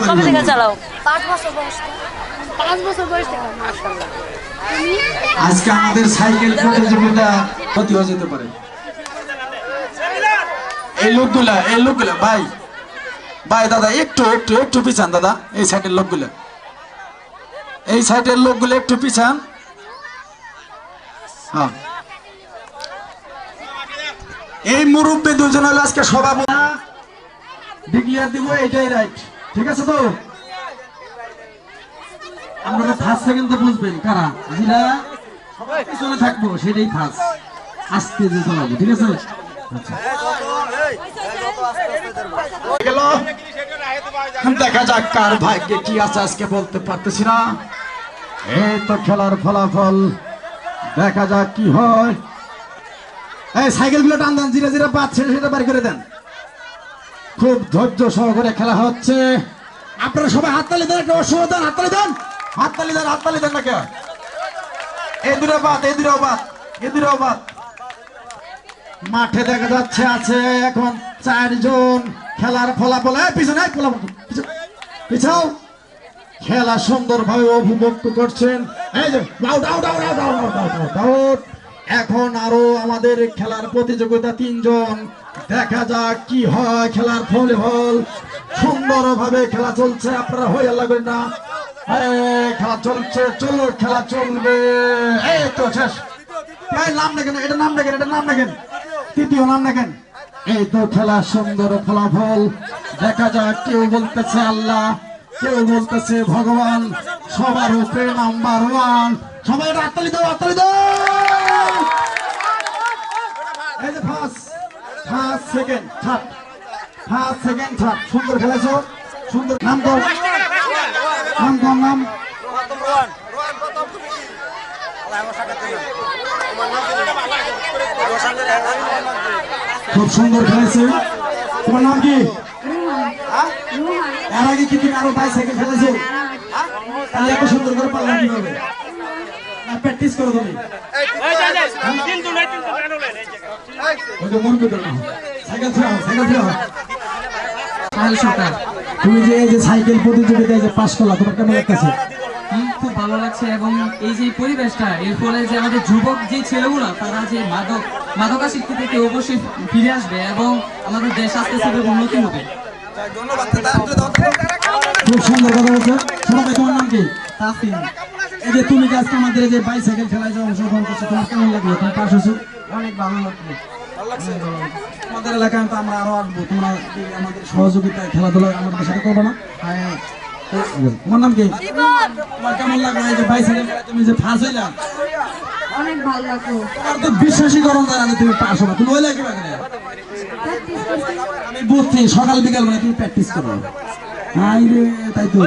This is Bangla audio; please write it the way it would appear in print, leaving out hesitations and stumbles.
কবে থেকে চালাও? 5 বছর বয়স থেকে। 5 বছর বয়স থেকে। মাশাআল্লাহ। আজকে আমাদের সাইকেল প্রতিযোগিতা ক্ষতি হয়ে যেতে পারে। এই লোকগুলা ভাই ভাই দাদা একটু পিছান দাদা। এই সাইডের লোকগুলো একটু পিছান। হ্যাঁ, এই মুরব্বী দুজন হলো আজকে সভাপতি। ডিক্লিয়ার দিব, এটাই রাইট। ঠিক আছে তো? আমরা ফার্স্ট সেকেন্ড তো বুঝবেন কারা যেটা পিছনে থাকবো সেটাই ফার্স্ট। আস্তে যেতে হবে, ঠিক আছে? আচ্ছা, দেখা যাক কার ভাগ্যে কি আছে আজকে বলতে পারতেছি না। এই তো খেলার ফলাফল, দেখা যাক কি হয়। এই সাইকেল গুলো টান দেন, জিরা জিরা পাচ্ছে সেটা বাড়ি করে দেন। খুব ধৈর্য সহকারে খেলা হচ্ছে। আপনারা সবাই হাততালি দেন, একটা অসুবিধা দেন, হাততালি দেন, হাততালি দেন না কে? এই দুটো বাদ। মাঠে দেখা যাচ্ছে আছে এখন 4 জন। খেলার ফলাফল পিছনে পিছাও। খেলা সুন্দরভাবে উপভোগ করছেন। এই যে আউট। এখন আরো আমাদের খেলার প্রতিযোগিতা 3 জন। দেখা যাক কি হয় খেলার ফলাফল। সুন্দরভাবে খেলা চলছে, আপনারা হয়ে আল্লাহ করেন না। খেলা চলছে, খেলা চলবে। এই তো শেষ। নাম দেখেন, এটা নাম দেখেন, তৃতীয় নাম দেখেন। এই তো খেলা সুন্দর ফলাফল। দেখা যাক, কেউ বলতেছে আল্লাহ, কেউ বলতেছে ভগবান, সবার উপরে নাম্বার 1। সবাই হাততালি দাও। এই যে ফার্স্ট সেকেন্ড থার্ড সুন্দর খেলেছো, সুন্দর। নাম খুব সুন্দর খেলেছে। তোমার নাম কি? এর আগে কি তুমি আরো বাইসাইকেল খেলেছো? তাহলে এত সুন্দর করে পারলাম কিভাবে? প্র্যাকটিস করো তুমি। তুমি যে সাইকেল প্রতিযোগিতায় যে পাস করলা, তোমার কেমন লাগতেছে? খুব ভালো লাগছে। এবং এই যে পরিবেশটা, এর ফলে যে আমাদের যুবক যে ছেলেগুলো, তারা যে মাদকাসক্তি থেকে অবশ্যই ফিরে আসবে এবং আমাদের দেশ আস্তে আস্তে উন্নতি হবে। খুব সুন্দর কথা বলছো। সবাই, তোমার নাম কি? তাসিম। এই যে তুমি আজকে আমাদের যে বাইসাইকেল খেলায় যে অংশগ্রহণ করছো, তোমার কেমন লাগলো? তুমি পাস হয়েছো? অনেক ভালো লাগলো। আমাদের এলাকায় তো আমরা আরো আসবো। তোমরা আমাদের সহযোগিতায় খেলাধুলা আমাদের সাথে করবো না? তোমার নাম কি? তোমার কেমন লাগলো এই যে বাইসাইকেল খেলায় তুমি যে ফার্স্ট হইলা? অনেক ভালো লাগলো। তোমার তো বিশ্বাসই করো না যে তুমি পাস হবে। তুমি হইলা কিভাবে? আমি বুঝছি, সকাল বিকাল মানে তুমি প্র্যাকটিস করো। তাই তো।